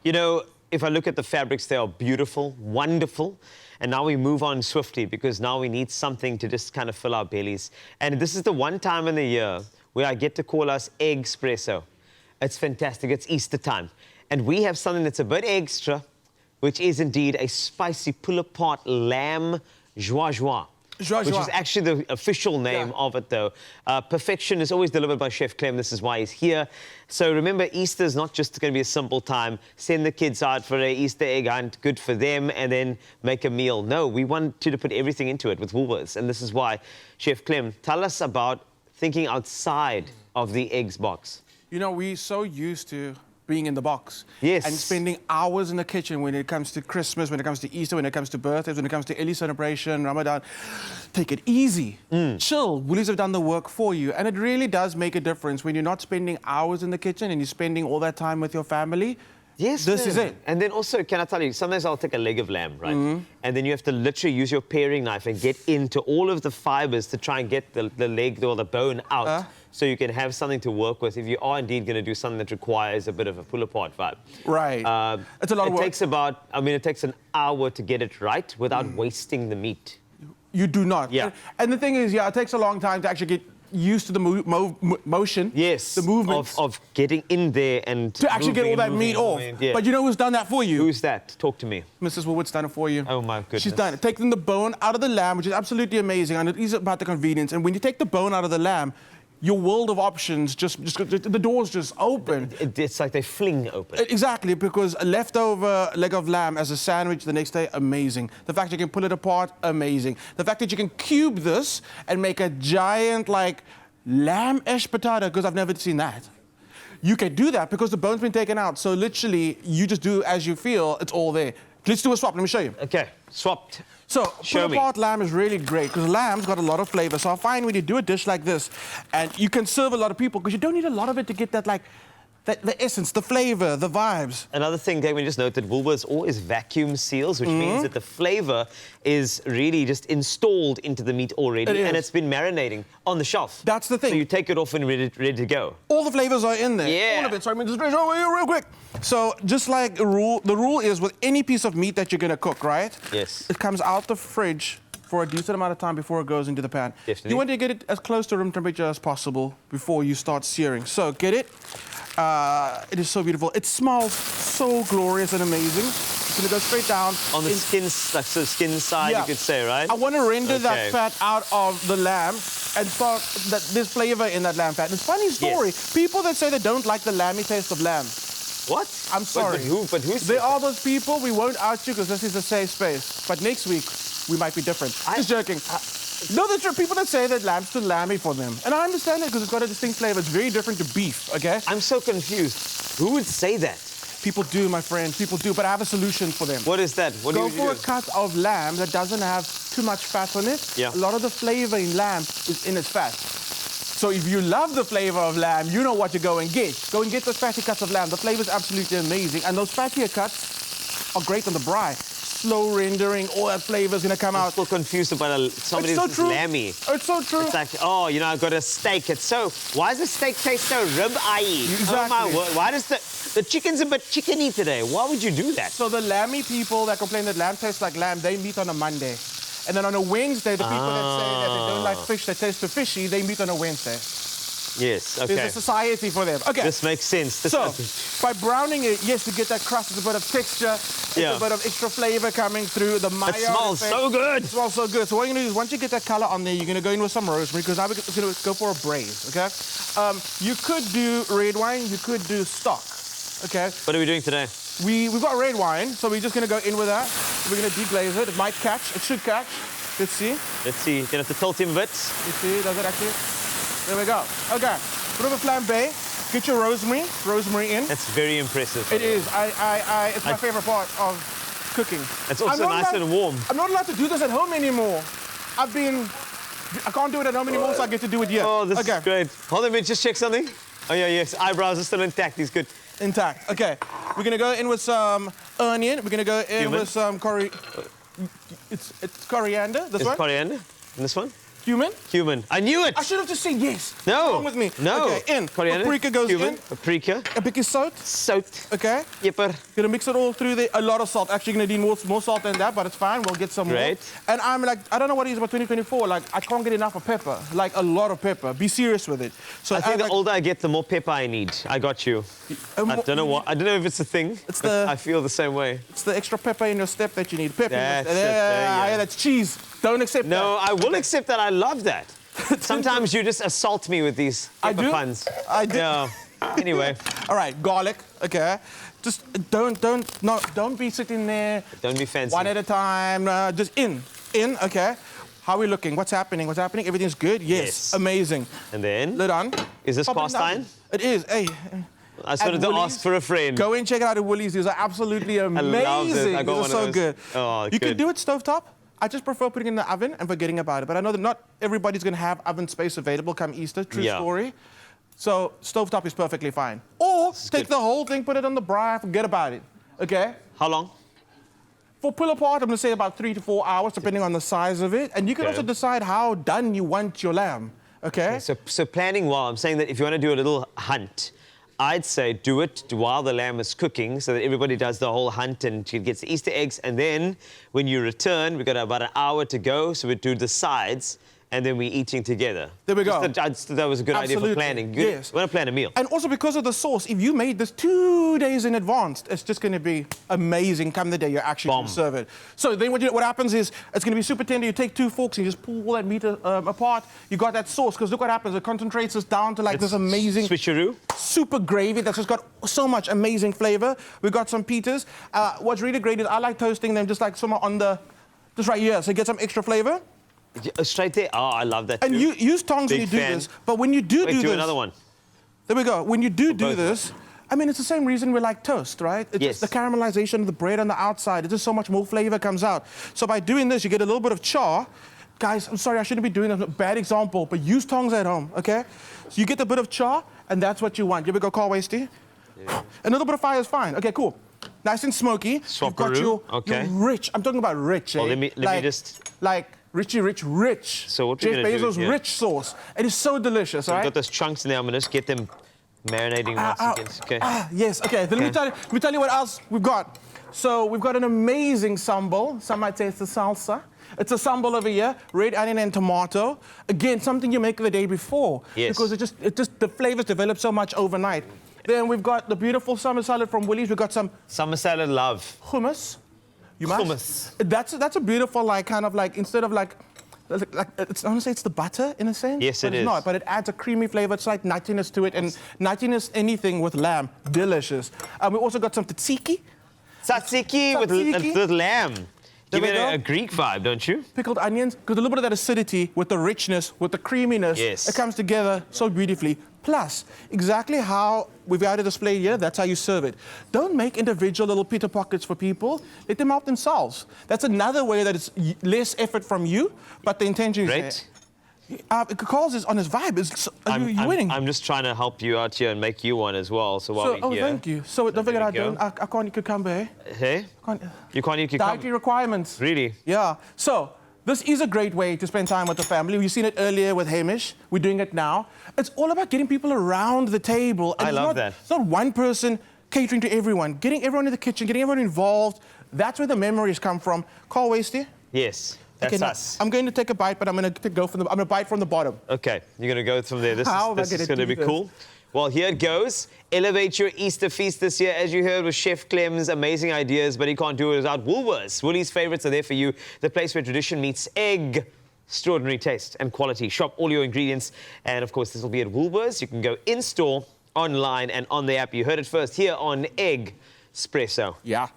You know, if I look at the fabrics, they are beautiful, wonderful. And now we move on swiftly because now we need something to just kind of fill our bellies. And this is the one time in the year where I get to call us Expresso. It's fantastic. It's Easter time. And we have something that's a bit extra, which is indeed a spicy pull-apart lamb joie joie. Which is actually the official name of it, though. Perfection is always delivered by Chef Clem. This is why he's here. So remember, Easter is not just going to be a simple time. Send the kids out for an Easter egg hunt, good for them, and then make a meal. No, we want you to put everything into it with Woolworths. And this is why, Chef Clem, tell us about thinking outside of the eggs box. You know, we're so used to being in the box. Yes. And spending hours in the kitchen when it comes to Christmas, when it comes to Easter, when it comes to birthdays, when it comes to early celebration, Ramadan. Take it easy. Chill. Woolies have done the work for you. And it really does make a difference when you're not spending hours in the kitchen and you're spending all that time with your family. Yes, this is it. And then also, can I tell you, sometimes I'll take a leg of lamb, right? And then you have to literally use your paring knife and get into all of the fibers to try and get the leg or the bone out so you can have something to work with if you are indeed going to do something that requires a bit of a pull-apart vibe. Right. It's a lot of work. It takes about, it takes an hour to get it right without wasting the meat. You do not. Yeah. And the thing is, it takes a long time to actually get used to the motion. Yes. The movement. Of getting in there and to actually get all that meat off. Yeah. But you know who's done that for you? Who's that? Talk to me. Mrs. Woolworth's done it for you. Oh, my goodness. She's done it. Taking the bone out of the lamb, which is absolutely amazing, and it is about the convenience. And when you take the bone out of the lamb, your world of options the doors just open. It's like they fling open. Exactly, because a leftover leg of lamb as a sandwich the next day, amazing. The fact you can pull it apart, amazing. The fact that you can cube this and make a giant, like, lamb-ish potato, because I've never seen that. You can do that because the bone's been taken out. So literally, you just do as you feel, it's all there. Let's do a swap, let me show you. Okay, swapped. So, pull-apart lamb is really great because lamb's got a lot of flavor. So I find when you do a dish like this, and you can serve a lot of people because you don't need a lot of it to get that, like, the essence, the flavor, the vibes. Another thing, Dave, we just note that Woolworths always vacuum seals, which means that the flavor is really just installed into the meat already, and it's been marinating on the shelf. That's the thing. So you take it off and ready to go. All the flavors are in there. Yeah. All of it. So I'm going to just show you real quick. So just like the rule is with any piece of meat that you're going to cook, right? Yes. It comes out the fridge for a decent amount of time before it goes into the pan. Definitely. You want to get it as close to room temperature as possible before you start searing. So get it. It is so beautiful. It smells so glorious and amazing. It's going to go straight down. On the skin side, you could say, right? I want to render that fat out of the lamb and start there's flavor in that lamb fat. And it's a funny story. Yes. People that say they don't like the lamby taste of lamb. What? I'm sorry. But who's there are those people, we won't out you because this is a safe space. But next week, we might be different. Just joking. No, there are people that say that lamb's too lamby for them. And I understand it because it's got a distinct flavor. It's very different to beef, okay? I'm so confused. Who would say that? People do, my friend. People do. But I have a solution for them. What is that? What do you do? Go for a cut of lamb that doesn't have too much fat on it. Yeah. A lot of the flavor in lamb is in its fat. So if you love the flavor of lamb, you know what to go and get. Go and get those fatty cuts of lamb. The flavor is absolutely amazing. And those fattier cuts are great on the braai. Slow rendering, all that flavor is going to come out. I'm still confused about somebody that's lammy. It's so true. It's like, oh, you know, I've got a steak. It's so, why does the steak taste so rib-eye? Exactly. Oh, my word. Why does the chicken's a bit chickeny today? Why would you do that? So the lammy people that complain that lamb tastes like lamb, they meet on a Monday. And then on a Wednesday, the people that say that they don't like fish, that taste too fishy, they meet on a Wednesday. Yes, okay. There's a society for them. Okay. This makes sense. So, by browning it, yes, you get that crust, it's a bit of texture, it's a bit of extra flavor coming through the mayo. It smells so good. It smells so good. So what you're going to do is, once you get that color on there, you're going to go in with some rosemary, because now we're going to go for a braise, okay? You could do red wine, you could do stock, okay? What are we doing today? We've got red wine, so we're just going to go in with that. We're going to deglaze it. It might catch. It should catch. Let's see. Let's see. You're going to have to tilt him a bit. Let's see. Does it actually? There we go. Okay. Bit of a flambe. Get your rosemary in. That's very impressive. It is. It's my favorite part of cooking. It's also nice and warm. I'm not allowed to do this at home anymore. I can't do it at home anymore, so I get to do it here. Oh, this is great. Hold on a minute, just check something. Oh, yeah, yes. Eyebrows are still intact. He's good. Intact. Okay. We're going to go in with some onion. We're going to go in with some it's coriander. This one? Coriander. And this one? Cumin? Cumin. I knew it. I should have just said yes. No. What's wrong with me? No. Okay, in. Coriander, Paprika goes cumin, in. Paprika. A bit of salt. Salt. Okay. Yepper. Gonna mix it all through there. A lot of salt. Actually, gonna need more salt than that, but it's fine. We'll get some Great. more. And I'm like, I don't know what it is about 2024. Like, I can't get enough of pepper. Like, a lot of pepper. Be serious with it. So I think the like, older I get, the more pepper I need. I got you. I don't know what. I don't know if it's a thing. It's but I feel the same way. It's the extra pepper in your step that you need. Pepper. That's it, there you go. That's cheese. Don't accept that. No, I will accept that. I love that. Sometimes you just assault me with these pepper puns. I do. Yeah. Anyway. All right, garlic. Okay. Just don't be sitting there. Don't be fancy. One at a time. Just in. Okay. How are we looking? What's happening? What's happening? Everything's good? Yes. Amazing. And then? Lid on. Is this Pop it cast in the iron? oven. It is. Hey. I started to ask for a friend. Go and check it out at Woolies. These are absolutely amazing. I love this. I got These are one so of those. good. Oh, you good. can do it stovetop. I just prefer putting it in the oven and forgetting about it. But I know that not everybody's going to have oven space available come Easter. True story. So stovetop is perfectly fine. Or take the whole thing, put it on the braai, forget about it. Okay? How long? For pull apart, I'm going to say about 3 to 4 hours, depending on the size of it. And you can also decide how done you want your lamb. Okay? So planning while, I'm saying that if you want to do a little hunt, I'd say do it while the lamb is cooking so that everybody does the whole hunt and she gets the Easter eggs. And then when you return, we've got about an hour to go. So we do the sides and then we're eating together. There we go. That was a good idea for planning. Yes. We want to plan a meal. And also because of the sauce, if you made this 2 days in advance, it's just going to be amazing come the day you're actually going to serve it. So then what happens is it's going to be super tender. You take 2 forks and you just pull all that meat apart. You got that sauce because look what happens. It concentrates us down to like this amazing switcheroo. Super gravy that's just got so much amazing flavor. We've got some pitas. What's really great is I like toasting them just like somewhere on just right here. So you get some extra flavor. Straight there. Oh, I love that. And too. you use tongs when you do this. But when you do this, another one. There we go. When you do this, I mean, it's the same reason we like toast, right? It's just the caramelization of the bread on the outside. It's just so much more flavor comes out. So by doing this, you get a little bit of char. Guys, I'm sorry, I shouldn't be doing this. Bad example, but use tongs at home, okay? So you get a bit of char, and that's what you want. Here we go, Carl Wasty. Yeah. A little bit of fire is fine. Okay, cool. Nice and smoky. You've got your rich. I'm talking about rich. Well, let me just. Like rich. So what Jeff we're gonna Bezos' do, rich sauce. It is so delicious, so right? I've got those chunks in there. I'm gonna just get them marinating once again. Okay. Yes. Okay. Then let me tell you what else we've got. So we've got an amazing sambal. Some might say it's a salsa. It's a sambal over here, red onion and tomato. Again, something you make the day before. Yes. Because the flavors develop so much overnight. Then we've got the beautiful summer salad from Woolies. We've got some summer salad, love. Hummus. You must. Hummus. That's a beautiful kind of instead of it's, I want to say it's the butter in a sense. Yes, but it is. It's not, but it adds a creamy flavor. It's like nuttiness to it, and nuttiness anything with lamb, delicious. We also got some tzatziki. Tzatziki with lamb. Give it a Greek vibe, don't you? Pickled onions, because a little bit of that acidity with the richness, with the creaminess, it comes together so beautifully. Plus, exactly how we've got a display here, that's how you serve it. Don't make individual little pita pockets for people. Let them help themselves. That's another way that it's less effort from you, but the intention is there. Carl's is on his vibe. Are you winning? I'm just trying to help you out here and make you one as well. So while we're here. Thank you. So don't forget I can't eat cucumber, eh? Hey? You can't eat cucumber? Dietary requirements. Really? Yeah. So this is a great way to spend time with the family. We've seen it earlier with Hamish. We're doing it now. It's all about getting people around the table. And I love that. It's not one person catering to everyone. Getting everyone in the kitchen, getting everyone involved. That's where the memories come from. Carl Wasty? Yes. That's us. I'm going to take a bite, but I'm going to bite from the bottom. Okay, you're going to go from there. This is going to be cool. Well, here it goes. Elevate your Easter feast this year. As you heard with Chef Clem's amazing ideas, but he can't do it without Woolworths. Woolies' favorites are there for you. The place where tradition meets egg. Extraordinary taste and quality. Shop all your ingredients. And, of course, this will be at Woolworths. You can go in-store, online, and on the app. You heard it first here on Expresso. Yeah.